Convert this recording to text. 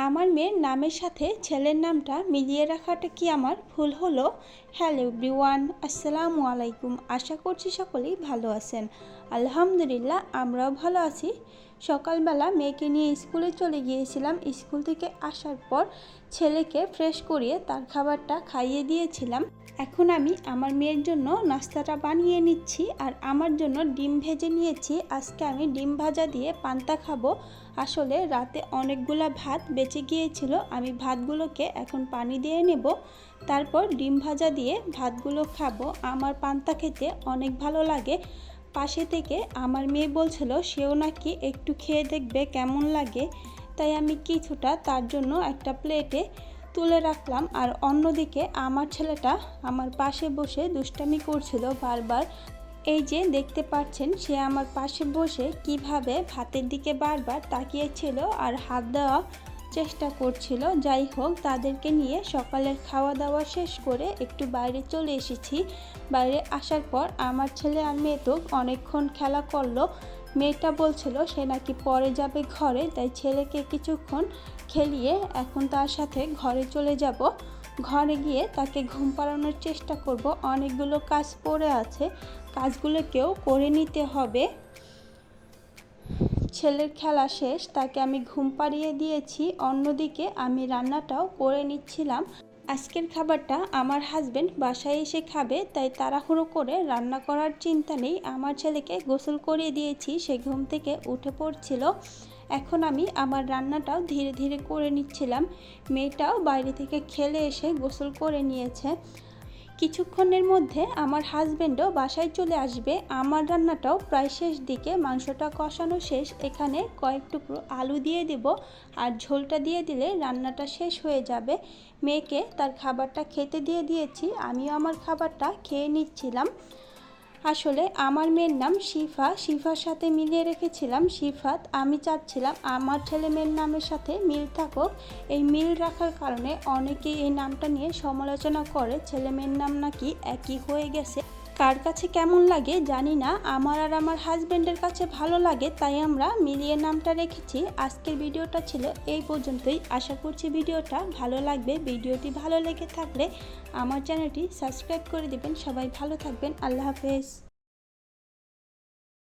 আমার মেয়ের নামের সাথে ছেলের নামটা মিলিয়ে রাখাটা কি আমার ভুল হলো? হ্যালো এভরিওয়ান, আসসালামু আলাইকুম। আশা করছি সকলেই ভালো আছেন। আলহামদুলিল্লাহ আমরাও ভালো আছি। সকালবেলা মেয়েকে নিয়ে স্কুলে চলে গিয়েছিলাম। স্কুল থেকে আসার পর ছেলেকে ফ্রেশ করিয়ে তার খাবারটা খাইয়ে দিয়েছিলাম। এখন আমি আমার মেয়ের জন্য নাস্তাটা বানিয়ে নিচ্ছি আর আমার জন্য ডিম ভেজে নিয়েছি। আজকে আমি ডিম ভাজা দিয়ে পান্তা খাবো। আসলে রাতে অনেকগুলা ভাত বেঁচে গিয়েছিল, আমি ভাতগুলোকে এখন পানি দিয়ে নেব, তারপর ডিম ভাজা দিয়ে ভাতগুলো খাবো। আমার পান্তা খেতে অনেক ভালো লাগে। পাশে থেকে আমার মেয়ে বলছিল সেও নাকি একটু খেয়ে দেখবে কেমন লাগে, তাই আমি কিছুটা তার জন্য একটা প্লেটে তুলে রাখলাম। আর অন্যদিকে আমার ছেলেটা আমার পাশে বসে দুষ্টামি করছিল বারবার। এই যে দেখতে পাচ্ছেন, সে আমার পাশে বসে কিভাবে ভাতের দিকে বারবার তাকিয়েছিল আর হাত দেওয়া চেষ্টা করছিল। যাই হোক, তাদেরকে নিয়ে সকালের খাওয়া দাওয়া শেষ করে একটু বাইরে চলে এসেছি। বাইরে আসার পর আমার ছেলে আর মেয়ে তো অনেকক্ষণ খেলা করলো। মেয়েটা বলছিল সে নাকি পরে যাবে ঘরে, তাই ছেলেকে কিছুক্ষণ খেলিয়ে এখন তার সাথে ঘরে চলে যাব। ঘরে গিয়ে তাকে ঘুম পাড়ানোর চেষ্টা করব। অনেকগুলো কাজ পড়ে আছে, কাজগুলোকেও করে নিতে হবে। ছেলের খেলা শেষ, তাকে আমি ঘুম পাড়িয়ে দিয়েছি। অন্যদিকে আমি রান্নাটাও করে নিচ্ছিলাম। আজকের খাবারটা আমার হাজবেন্ড বাসায় এসে খাবে, তাই তাড়াহুড়ো করে রান্না করার চিন্তা নেই। আমার ছেলেকে গোসল করিয়ে দিয়েছি, সে ঘুম থেকে উঠে পড়ছিল। এখন আমি আমার রান্নাটাও ধীরে ধীরে করে নিচ্ছিলাম। মেয়েটাও বাইরে থেকে খেলে এসে গোসল করে নিয়েছে। কিছুক্ষণের মধ্যে আমার হাজবেন্ডও বাসায় চলে আসবে। আমার রান্নাটাও প্রায় শেষ দিকে, মাংসটা কষানো শেষ। এখানে কয়েক টুকরো আলু দিয়ে দেব আর ঝোলটা দিয়ে দিলে রান্নাটা শেষ হয়ে যাবে। মেয়েকে তার খাবারটা খেতে দিয়ে দিয়েছি, আমিও আমার খাবারটা খেয়ে নিচ্ছিলাম। আসলে আমার মেয়ের নাম শিফা, শিফার সাথে মিলিয়ে রেখেছিলাম শিফাত। আমি চাচ্ছিলাম আমার ছেলে মেয়ের নামের সাথে মিল থাকুক। এই মিল রাখার কারণে অনেকেই এই নামটা নিয়ে সমালোচনা করে, ছেলে মেয়ের নাম নাকি একই হয়ে গেছে। কার কাছে কেমন লাগে জানি না, আমার আর আমার হাজব্যান্ডের কাছে ভালো লাগে, তাই আমরা মিলিয়ে নামটা রেখেছি। আজকের ভিডিওটা ছিল এই পর্যন্তই। আশা করছি ভিডিওটা ভালো লাগবে। ভিডিওটি ভালো লেগে থাকলে আমার চ্যানেলটি সাবস্ক্রাইব করে দেবেন। সবাই ভালো থাকবেন। আল্লাহ হাফেজ।